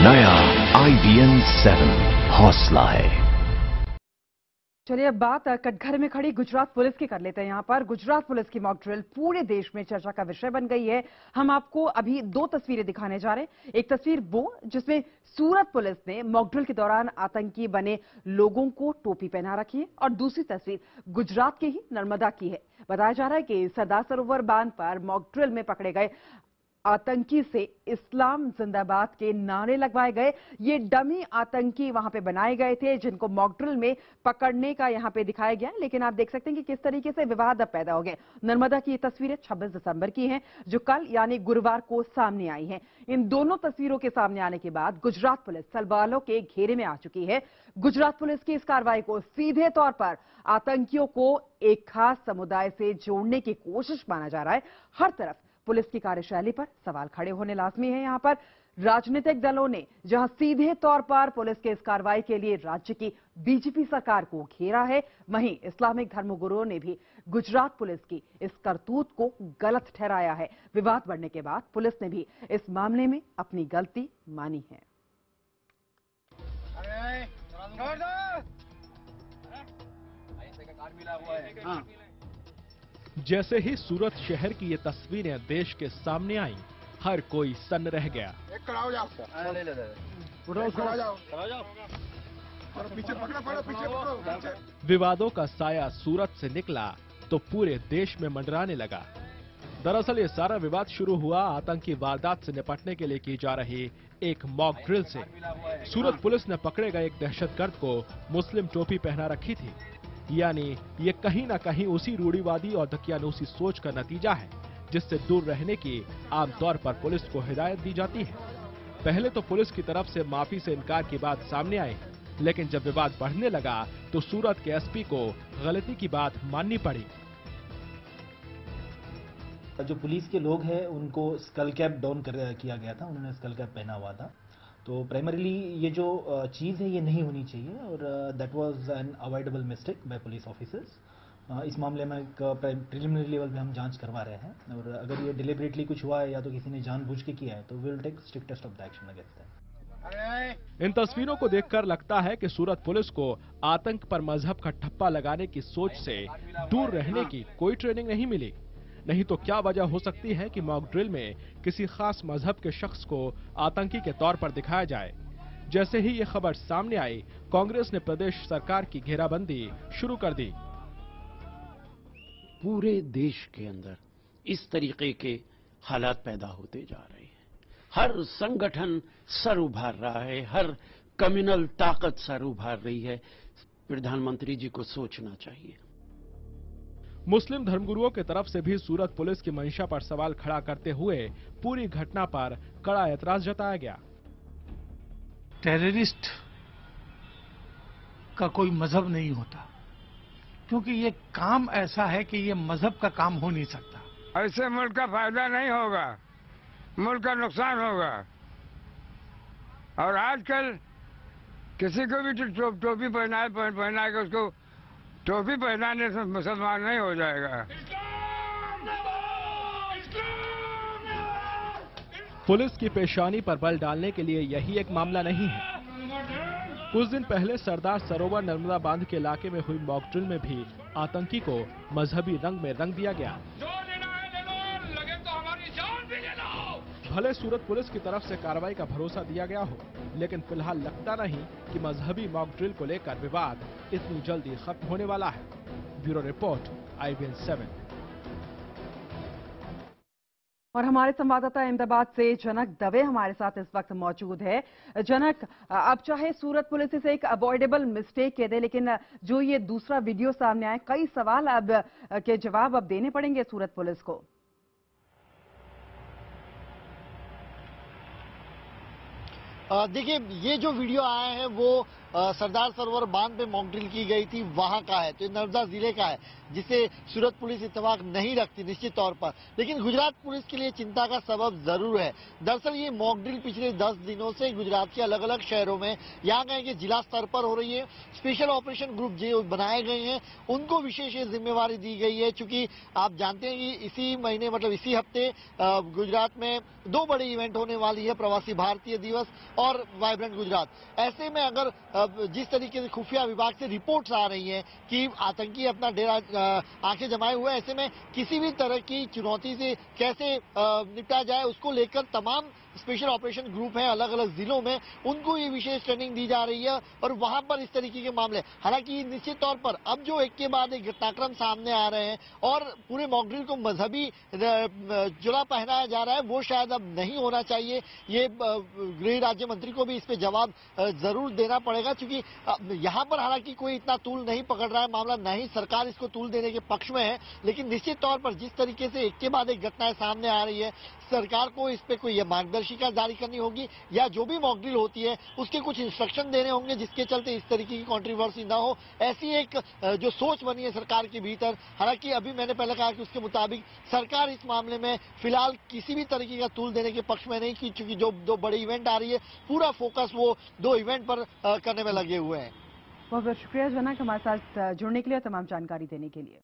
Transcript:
नया IBM 7 हौसला है। चलिए अब बात कटघरे में खड़ी गुजरात पुलिस की कर लेते हैं। यहाँ पर गुजरात पुलिस की मॉक ड्रिल पूरे देश में चर्चा का विषय बन गई है। हम आपको अभी दो तस्वीरें दिखाने जा रहे हैं। एक तस्वीर वो जिसमें सूरत पुलिस ने मॉक ड्रिल के दौरान आतंकी बने लोगों को टोपी पहना रखी है और दूसरी तस्वीर गुजरात के ही नर्मदा की है। बताया जा रहा है कि सरदार सरोवर बांध पर मॉक ड्रिल में पकड़े गए आतंकी से इस्लाम जिंदाबाद के नारे लगवाए गए। ये डमी आतंकी वहां पे बनाए गए थे जिनको मॉक ड्रिल में पकड़ने का यहां पे दिखाया गया। लेकिन आप देख सकते हैं कि किस तरीके से विवाद अब पैदा हो गए। नर्मदा की ये तस्वीरें 26 दिसंबर की हैं जो कल यानी गुरुवार को सामने आई हैं। इन दोनों तस्वीरों के सामने आने के बाद गुजरात पुलिस सलवालों के घेरे में आ चुकी है। गुजरात पुलिस की इस कार्रवाई को सीधे तौर पर आतंकियों को एक खास समुदाय से जोड़ने की कोशिश माना जा रहा है। हर तरफ पुलिस की कार्यशैली पर सवाल खड़े होने लाजमी है। यहां पर राजनीतिक दलों ने जहां सीधे तौर पर पुलिस के इस कार्रवाई के लिए राज्य की बीजेपी सरकार को घेरा है, वहीं इस्लामिक धर्मगुरुओं ने भी गुजरात पुलिस की इस करतूत को गलत ठहराया है। विवाद बढ़ने के बाद पुलिस ने भी इस मामले में अपनी गलती मानी है। जैसे ही सूरत शहर की ये तस्वीरें देश के सामने आई, हर कोई सन्न रह गया। विवादों का साया सूरत से निकला तो पूरे देश में मंडराने लगा। दरअसल ये सारा विवाद शुरू हुआ आतंकी वारदात से निपटने के लिए की जा रही एक मॉक ड्रिल से। सूरत पुलिस ने पकड़े गए एक दहशतगर्द को मुस्लिम टोपी पहना रखी थी। यानी ये कहीं ना कहीं उसी रूढ़िवादी और दकियानूसी सोच का नतीजा है जिससे दूर रहने की आमतौर पर पुलिस को हिदायत दी जाती है। पहले तो पुलिस की तरफ से माफी से इनकार की बात सामने आई, लेकिन जब विवाद बढ़ने लगा तो सूरत के एसपी को गलती की बात माननी पड़ी। जो पुलिस के लोग हैं उनको स्कल कैप डाउन किया गया था, उन्होंने स्कल कैप पहना हुआ था। तो प्राइमरीली ये जो चीज़ है ये नहीं होनी चाहिए और that was an avoidable mistake by police officers. इस मामले में एक प्रिलिमिनरी लेवल पे हम जांच करवा रहे हैं और अगर ये डिलिबरेटली कुछ हुआ है या तो किसी ने जानबूझ के किया है तो we will take strictest of the action against that. इन तस्वीरों को देखकर लगता है कि सूरत पुलिस को आतंक पर मजहब का ठप्पा लगाने की सोच से दूर रहने की कोई ट्रेनिंग नहीं मिली। नहीं तो क्या वजह हो सकती है कि मॉक ड्रिल में किसी खास मजहब के शख्स को आतंकी के तौर पर दिखाया जाए। जैसे ही ये खबर सामने आई, कांग्रेस ने प्रदेश सरकार की घेराबंदी शुरू कर दी। पूरे देश के अंदर इस तरीके के हालात पैदा होते जा रहे हैं। हर संगठन सर उभार रहा है, हर कम्युनल ताकत सर उभार रही है। प्रधानमंत्री जी को सोचना चाहिए। मुस्लिम धर्मगुरुओं की तरफ से भी सूरत पुलिस की मंशा पर सवाल खड़ा करते हुए पूरी घटना पर कड़ा ऐतराज जताया गया। टेररिस्ट का कोई मजहब नहीं होता, क्योंकि ये काम ऐसा है कि ये मजहब का काम हो नहीं सकता। ऐसे मुल्क का फायदा नहीं होगा, मुल्क का नुकसान होगा। और आजकल किसी को भी टोपी पहना के उसको टोपी पहनाने से मुसलमान नहीं हो जाएगा। पुलिस की पेशानी पर बल डालने के लिए यही एक मामला नहीं है। कुछ दिन पहले सरदार सरोवर नर्मदा बांध के इलाके में हुई मॉक ड्रिल में भी आतंकी को मजहबी रंग में रंग दिया गया। भले सूरत पुलिस की तरफ से कार्रवाई का भरोसा दिया गया हो, लेकिन फिलहाल लगता नहीं कि मजहबी मॉक ड्रिल को लेकर विवाद इतनी जल्दी खत्म होने वाला है। Bureau report, IBN 7। और हमारे संवाददाता अहमदाबाद से जनक दवे हमारे साथ इस वक्त मौजूद है। जनक, अब चाहे सूरत पुलिस इसे एक अवॉइडेबल मिस्टेक कह दे, लेकिन जो ये दूसरा वीडियो सामने आया, कई सवाल अब के जवाब अब देने पड़ेंगे सूरत पुलिस को। देखिए, ये जो वीडियो आया है वो सरदार सरोवर बांध पे मॉक ड्रिल की गई थी वहां का है, तो ये नर्मदा जिले का है, जिसे सूरत पुलिस इत्तेफाक नहीं रखती निश्चित तौर पर। लेकिन गुजरात पुलिस के लिए चिंता का सबब जरूर है। दरअसल ये मॉक ड्रिल पिछले 10 दिनों से गुजरात के अलग अलग शहरों में, यहाँ कहें कि जिला स्तर पर हो रही है। स्पेशल ऑपरेशन ग्रुप जो बनाए गए हैं उनको विशेष जिम्मेवारी दी गई है, क्योंकि आप जानते हैं कि इसी महीने मतलब इसी हफ्ते गुजरात में 2 बड़े इवेंट होने वाली है, प्रवासी भारतीय दिवस और वाइब्रेंट गुजरात। ऐसे में अगर जिस तरीके से खुफिया विभाग से रिपोर्ट्स आ रही हैं कि आतंकी अपना डेरा आंखें जमाए हुए, ऐसे में किसी भी तरह की चुनौती से कैसे निपटा जाए उसको लेकर तमाम स्पेशल ऑपरेशन ग्रुप हैं अलग अलग जिलों में, उनको ये विशेष ट्रेनिंग दी जा रही है और वहां पर इस तरीके के मामले, हालांकि निश्चित तौर पर अब जो एक के बाद एक घटनाक्रम सामने आ रहे हैं और पूरे मॉक ड्रिल को मजहबी जुड़ा पहनाया जा रहा है, वो शायद अब नहीं होना चाहिए। ये गृह राज्य मंत्री को भी इस पे जवाब जरूर देना पड़ेगा, क्योंकि यहाँ पर हालांकि कोई इतना तूल नहीं पकड़ रहा है मामला, न ही सरकार इसको तूल देने के पक्ष में है, लेकिन निश्चित तौर पर जिस तरीके से एक के बाद एक घटनाएं सामने आ रही है, सरकार को इस पे कोई मार्गदर्शिका जारी करनी होगी या जो भी मॉक ड्रिल होती है उसके कुछ इंस्ट्रक्शन देने होंगे जिसके चलते इस तरीके की कंट्रोवर्सी ना हो। ऐसी एक जो सोच बनी है सरकार के भीतर, हालांकि अभी मैंने पहले कहा कि उसके मुताबिक सरकार इस मामले में फिलहाल किसी भी तरीके का तूल देने के पक्ष में नहीं की, क्योंकि जो 2 बड़े इवेंट आ रही है पूरा फोकस वो 2 इवेंट पर करने में लगे हुए हैं। बहुत बहुत शुक्रिया जनक हमारे साथ जुड़ने के लिए और तमाम जानकारी देने के लिए।